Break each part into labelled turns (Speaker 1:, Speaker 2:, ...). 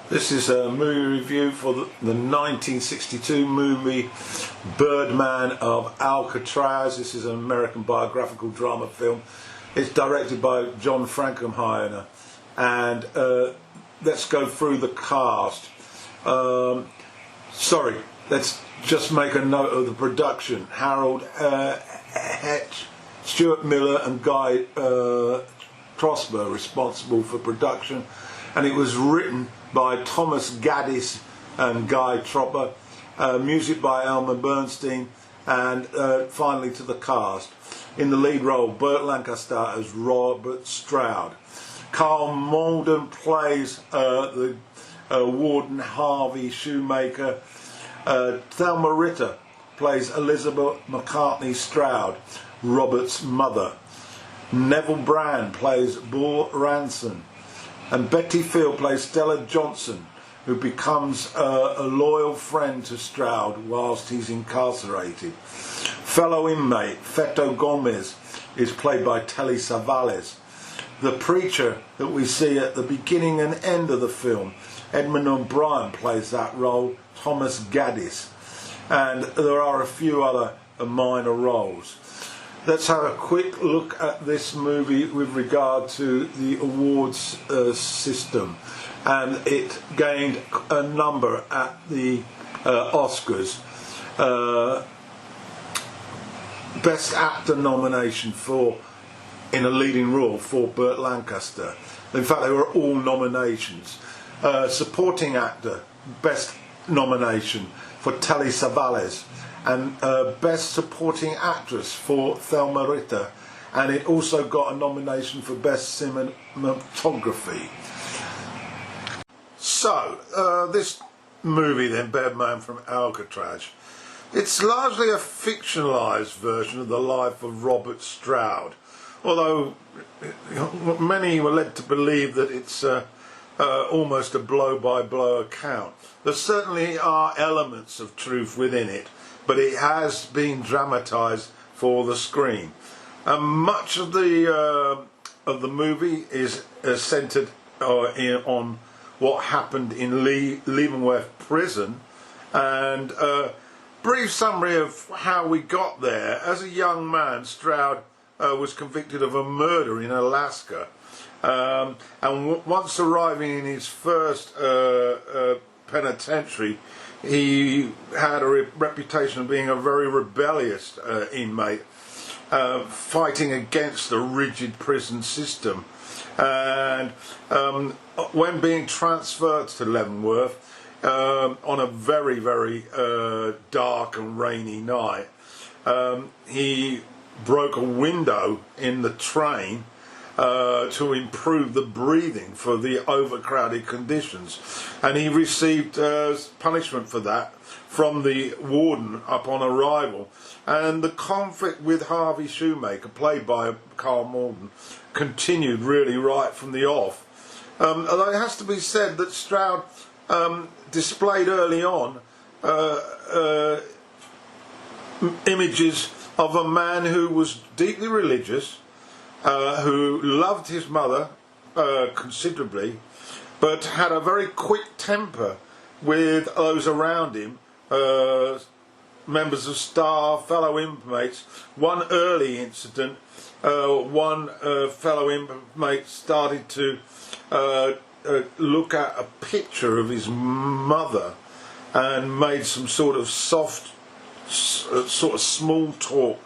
Speaker 1: This is a movie review for the 1962 movie Birdman of Alcatraz. This is an American biographical drama film. It's directed by John Frankenheimer, and let's go through the cast. Let's just make a note of the production. Harold Hetch, Stuart Miller and Guy Prosper responsible for production, and it was written by Thomas Gaddis and Guy Tropper, music by Elmer Bernstein, and finally to the cast. In the lead role, Burt Lancaster as Robert Stroud. Carl Malden plays the warden Harvey Shoemaker. Thelma Ritter plays Elizabeth McCartney Stroud, Robert's mother. Neville Brand plays Bull Ranson. And Betty Field plays Stella Johnson, who becomes a loyal friend to Stroud whilst he's incarcerated. Fellow inmate Feto Gomez is played by Telly Savalas. The preacher that we see at the beginning and end of the film, Edmund O'Brien, plays that role, Thomas Gaddis. And there are a few other minor roles. Let's have a quick look at this movie with regard to the awards system. And it gained a number at the Oscars. Best Actor nomination in a leading role for Burt Lancaster. In fact, they were all nominations. Supporting Actor, Best nomination for Telly Savalas. And Best Supporting Actress for Thelma Ritter, and it also got a nomination for Best Cinematography. So, this movie then, Birdman from Alcatraz, it's largely a fictionalised version of the life of Robert Stroud, although many were led to believe that it's almost a blow-by-blow account. There certainly are elements of truth within it, but it has been dramatised for the screen. And much of the movie is centred on what happened in Leavenworth Prison, and a brief summary of how we got there. As a young man, Stroud was convicted of a murder in Alaska, and once arriving in his first penitentiary, he had a reputation of being a very rebellious inmate, fighting against the rigid prison system. And when being transferred to Leavenworth on a very, very dark and rainy night, he broke a window in the train to improve the breathing for the overcrowded conditions, and he received punishment for that from the warden upon arrival. And the conflict with Harvey Shoemaker, played by Carl Malden, continued really right from the off. Although it has to be said that Stroud displayed early on images of a man who was deeply religious, who loved his mother considerably, but had a very quick temper with those around him, members of staff, fellow inmates. One early incident, one fellow inmate started to look at a picture of his mother and made some sort of soft, sort of small talk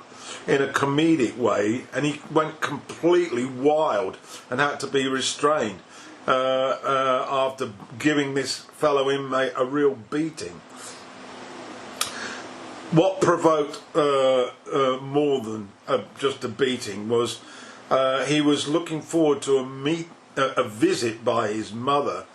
Speaker 1: in a comedic way, and he went completely wild and had to be restrained after giving this fellow inmate a real beating. What provoked more than just a beating was he was looking forward to a visit by his mother,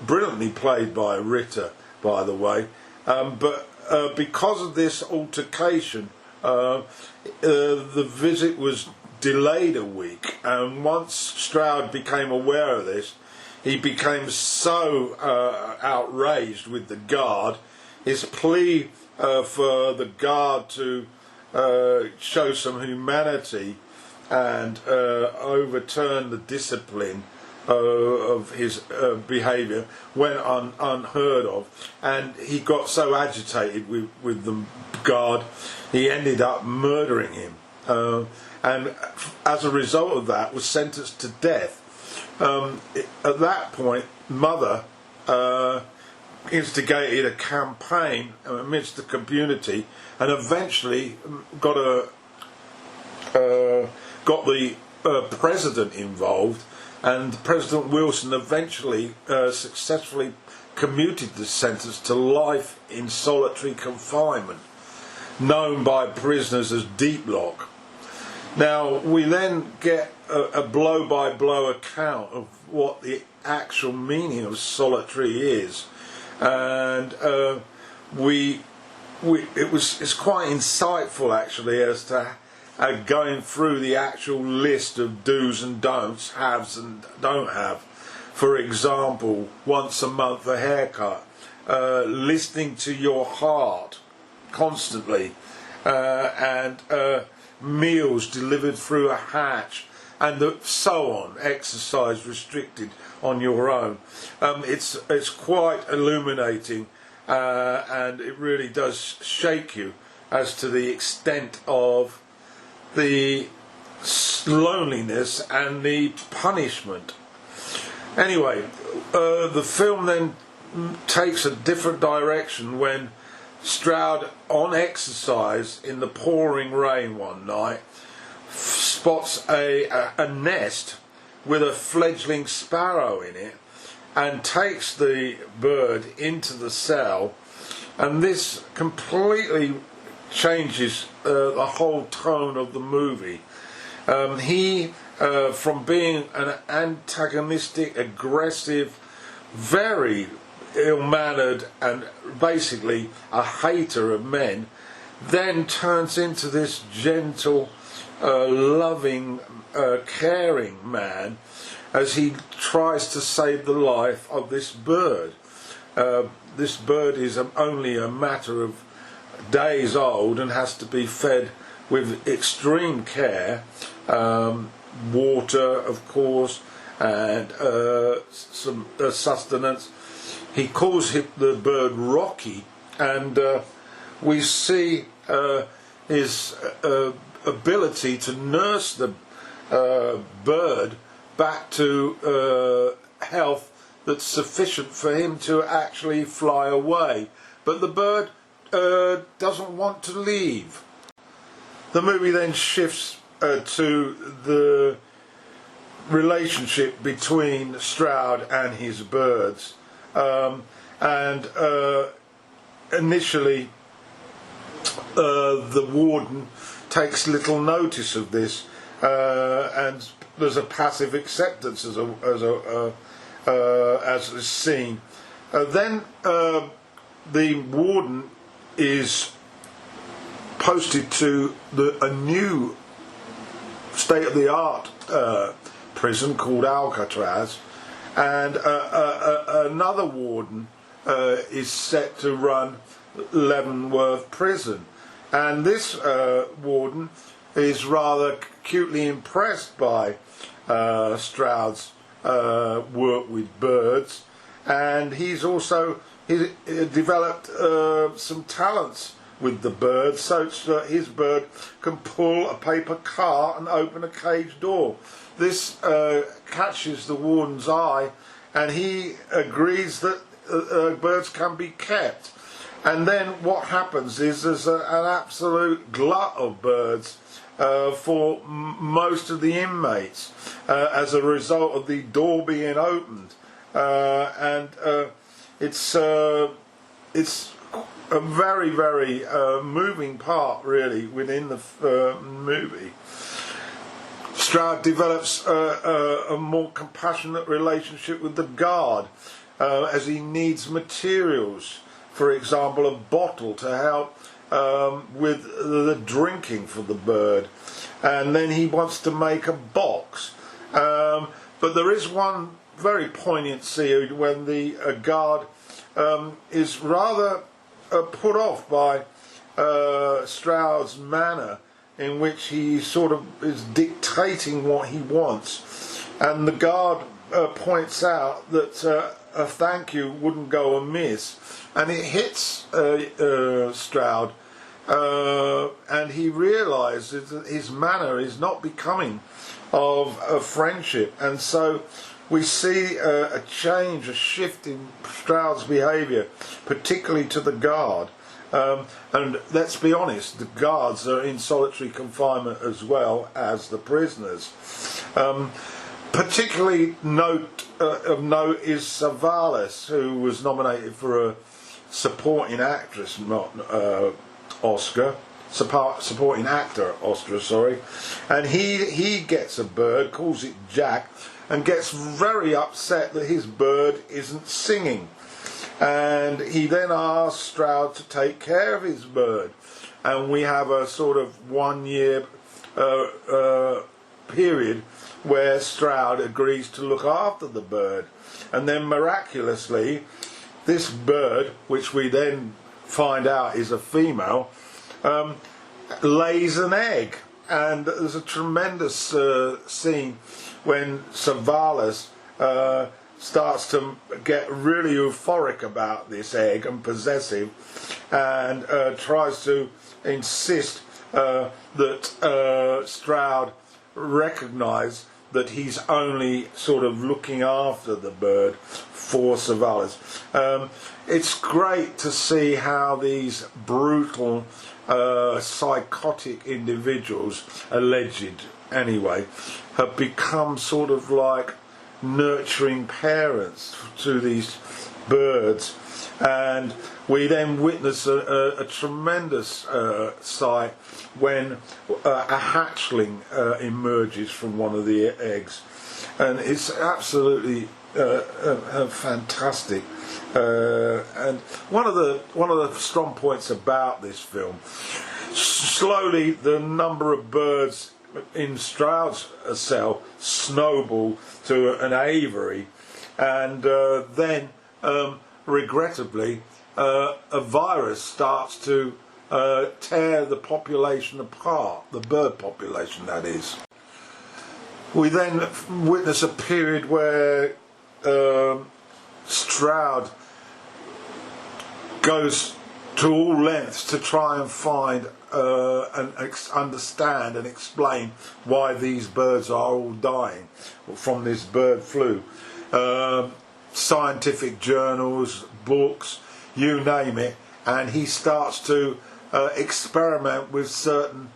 Speaker 1: brilliantly played by Ritter, by the way, but because of this altercation, the visit was delayed a week, and once Stroud became aware of this, he became so outraged with the guard. His plea for the guard to show some humanity and overturn the discipline of his behaviour went unheard of, and he got so agitated with the guard, he ended up murdering him, and as a result of that was sentenced to death. At that point, Mother instigated a campaign amidst the community, and eventually got the president involved, and President Wilson eventually successfully commuted the sentence to life in solitary confinement, known by prisoners as deep lock. Now we then get a blow-by-blow account of what the actual meaning of solitary is, and it's quite insightful actually as to going through the actual list of do's and don'ts, haves and don't have. For example, once a month a haircut, listening to your heart constantly, and meals delivered through a hatch, and so on. Exercise restricted on your own. It's quite illuminating, and it really does shake you as to the extent of the loneliness and the punishment. Anyway, the film then takes a different direction when Stroud, on exercise in the pouring rain one night, spots a nest with a fledgling sparrow in it, and takes the bird into the cell, and this completely changes the whole tone of the movie. He, from being an antagonistic, aggressive, very ill-mannered, and basically a hater of men, then turns into this gentle, loving, caring man as he tries to save the life of this bird. This bird is only a matter of days old and has to be fed with extreme care, water of course, and some sustenance. He calls the bird Rocky, and we see his ability to nurse the bird back to health that's sufficient for him to actually fly away. But the bird doesn't want to leave. The movie then shifts to the relationship between Stroud and his birds, and initially the warden takes little notice of this, and there's a passive acceptance as is seen. Then the warden is posted to a new state-of-the-art prison called Alcatraz, and another warden is set to run Leavenworth prison, and this warden is rather acutely impressed by Stroud's work with birds, and he's developed some talents with the bird, such that his bird can pull a paper car and open a cage door. This catches the warden's eye, and he agrees that birds can be kept. And then what happens is there's an absolute glut of birds for most of the inmates as a result of the door being opened, and it's a very, very moving part really within the movie. Stroud develops a more compassionate relationship with the guard as he needs materials, for example a bottle to help with the drinking for the bird, and then he wants to make a box, but there is one very poignant scene when the guard is rather put off by Stroud's manner, in which he sort of is dictating what he wants, and the guard points out that a thank you wouldn't go amiss, and it hits Stroud, and he realises that his manner is not becoming of a friendship, and so we see a change, a shift in Stroud's behaviour, particularly to the guard. And let's be honest, the guards are in solitary confinement as well as the prisoners. Particularly of note is Savalas, who was nominated for a supporting actress Oscar, supporting actor Oscar, sorry, and he gets a bird, calls it Jack, and gets very upset that his bird isn't singing. And he then asks Stroud to take care of his bird, and we have a sort of 1 year period where Stroud agrees to look after the bird, and then miraculously this bird, which we then find out is a female, lays an egg. And there's a tremendous scene when Savalas starts to get really euphoric about this egg and possessive, and tries to insist that Stroud recognise that he's only sort of looking after the bird for Savalas. It's great to see how these brutal, psychotic individuals, alleged anyway, have become sort of like nurturing parents to these birds, and we then witness a tremendous sight when a hatchling emerges from one of the eggs, and it's absolutely fantastic. And one of the strong points about this film, slowly the number of birds in Stroud's cell snowball to an aviary, and then regrettably a virus starts to tear the population apart, the bird population that is. We then witness a period where Stroud goes to all lengths to try and find and understand and explain why these birds are all dying from this bird flu. Scientific journals, books, you name it, and he starts to experiment with certain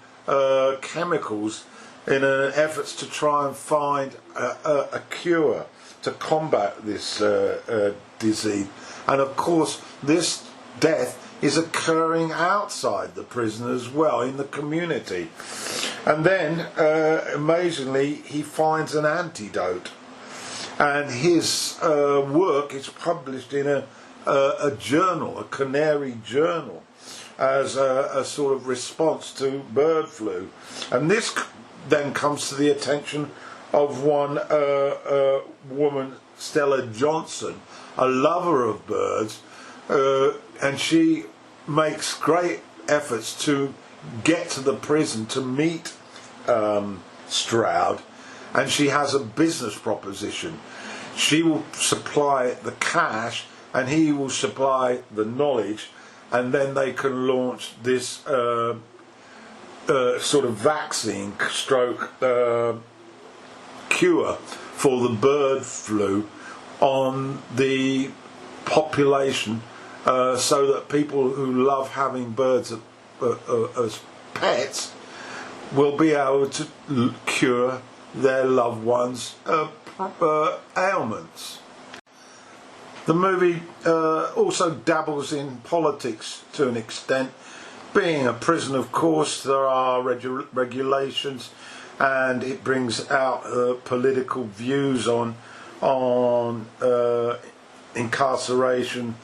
Speaker 1: chemicals in an efforts to try and find a cure to combat this disease. And of course this death is occurring outside the prison as well, in the community. And then amazingly he finds an antidote, and his work is published in a journal, a canary journal, as a sort of response to bird flu. And this then comes to the attention of one woman, Stella Johnson, a lover of birds, and she makes great efforts to get to the prison to meet Stroud, and she has a business proposition. She will supply the cash and he will supply the knowledge, and then they can launch this sort of vaccine stroke cure for the bird flu on the population, so that people who love having birds as pets will be able to cure their loved ones' ailments. The movie also dabbles in politics to an extent. Being a prison, of course, there are regulations, and it brings out political views on incarceration,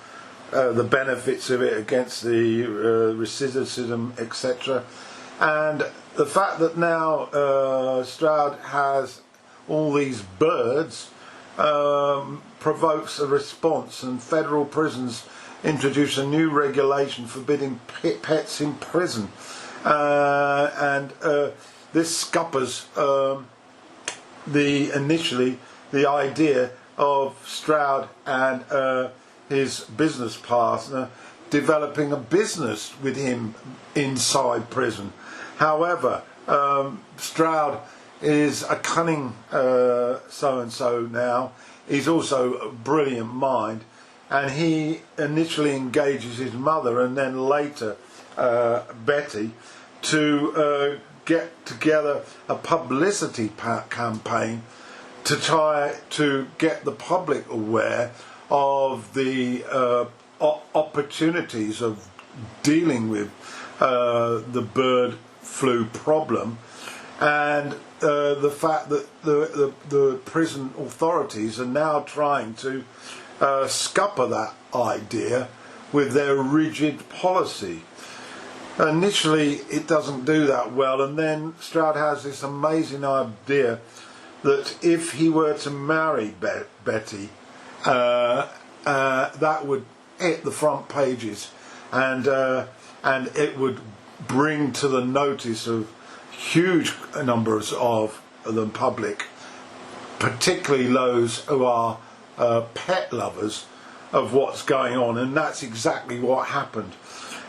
Speaker 1: the benefits of it against the recidivism, etc. And the fact that now Stroud has all these birds provokes a response, and federal prisons introduce a new regulation forbidding pets in prison, and this scuppers initially the idea of Stroud and his business partner developing a business with him inside prison. However, Stroud is a cunning so-and-so now. He's also a brilliant mind, and he initially engages his mother and then later Betty to get together a publicity campaign to try to get the public aware of the opportunities of dealing with the bird flu problem, and the fact that the prison authorities are now trying to scupper that idea with their rigid policy. Initially it doesn't do that well, and then Stroud has this amazing idea that if he were to marry Betty, that would hit the front pages, and it would bring to the notice of huge numbers of the public, particularly those who are pet lovers, of what's going on. And that's exactly what happened.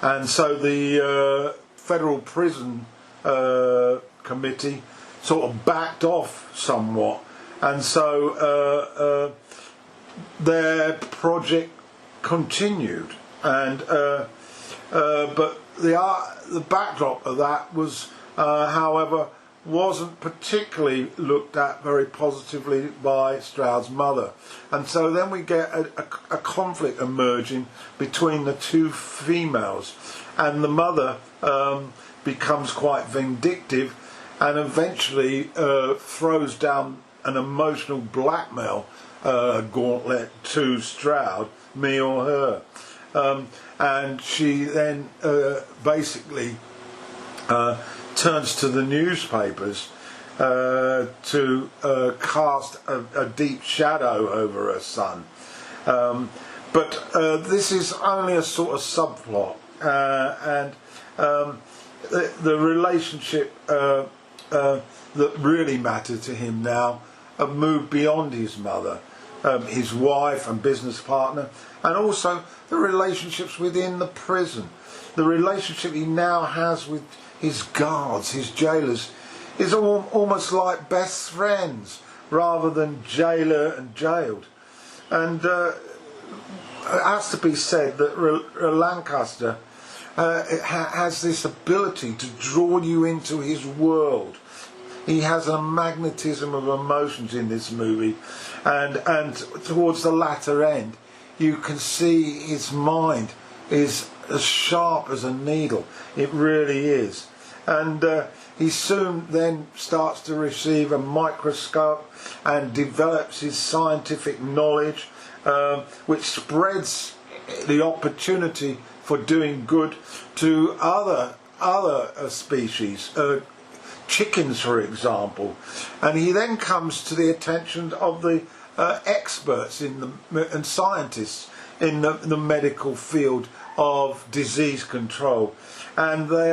Speaker 1: And so the Federal Prison Committee sort of backed off somewhat, and so their project continued. And but the backdrop of that was, however, wasn't particularly looked at very positively by Stroud's mother. And so then we get a conflict emerging between the two females, and the mother becomes quite vindictive and eventually throws down an emotional blackmail gauntlet to Stroud, me or her. And she then basically turns to the newspapers to cast a deep shadow over her son. But this is only a sort of subplot, and the relationship that really mattered to him now moved beyond his mother, his wife and business partner, and also the relationships within the prison. The relationship he now has with his guards, his jailers, is almost like best friends rather than jailer and jailed. And it has to be said that Lancaster has this ability to draw you into his world. He has a magnetism of emotions in this movie, and towards the latter end you can see his mind is as sharp as a needle. It really is. And he soon then starts to receive a microscope and develops his scientific knowledge, which spreads the opportunity for doing good to other species, chickens for example. And he then comes to the attention of the experts and scientists in the medical field of disease control, and they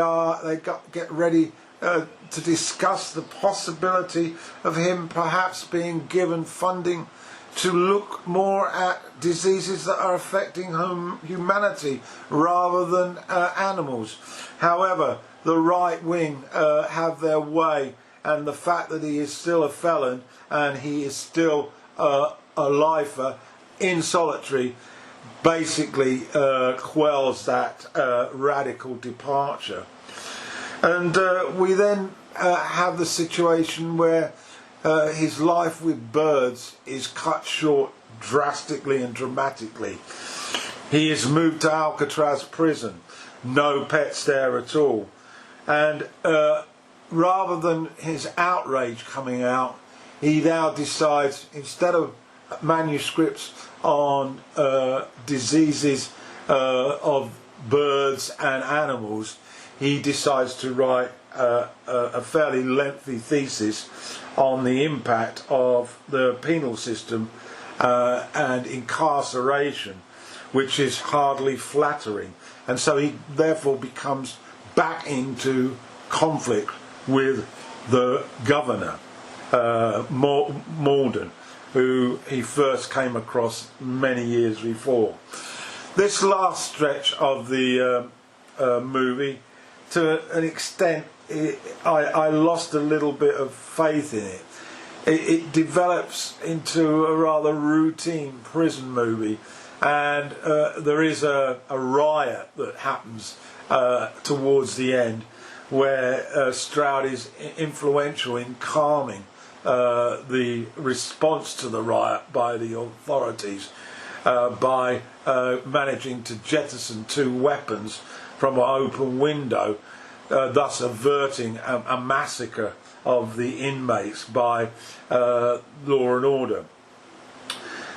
Speaker 1: get ready to discuss the possibility of him perhaps being given funding to look more at diseases that are affecting humanity rather than animals. However, the right wing have their way, and the fact that he is still a felon and he is still a lifer in solitary basically quells that radical departure. And we then have the situation where his life with birds is cut short drastically and dramatically. He is moved to Alcatraz prison, no pets there at all, and rather than his outrage coming out, he now decides, instead of manuscripts on diseases of birds and animals, he decides to write a fairly lengthy thesis on the impact of the penal system and incarceration, which is hardly flattering. And so he therefore becomes back into conflict with the governor, Malden, who he first came across many years before. This last stretch of the movie, to an extent, I lost a little bit of faith in it. It develops into a rather routine prison movie, and there is a riot that happens towards the end, where Stroud is influential in calming the response to the riot by the authorities by managing to jettison 2 weapons from an open window, thus averting a massacre of the inmates by law and order.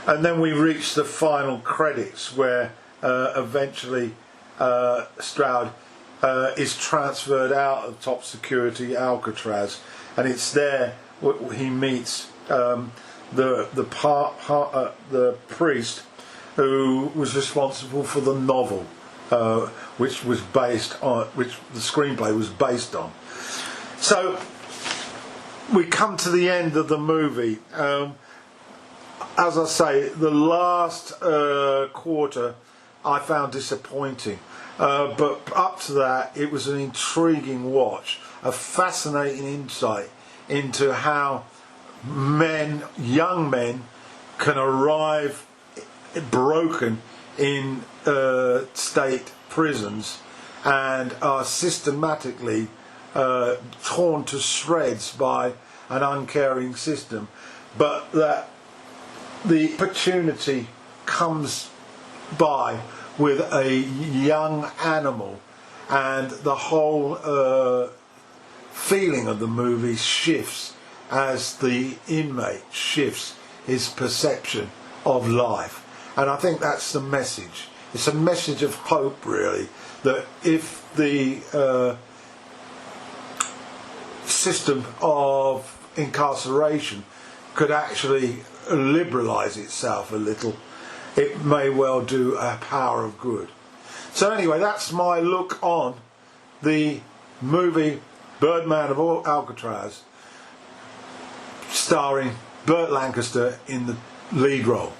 Speaker 1: And then we reach the final credits, where eventually Stroud is transferred out of top security Alcatraz, and it's there he meets the priest who was responsible for the novel, which the screenplay was based on. So we come to the end of the movie. As I say, the last quarter I found disappointing, but up to that it was an intriguing watch, a fascinating insight into how young men can arrive broken in state prisons and are systematically torn to shreds by an uncaring system, but that the opportunity comes by with a young animal, and the whole feeling of the movie shifts as the inmate shifts his perception of life. And I think that's the message. It's a message of hope, really, that if the system of incarceration could actually liberalise itself a little, it may well do a power of good. So anyway, that's my look on the movie Birdman of Alcatraz, starring Burt Lancaster in the lead role.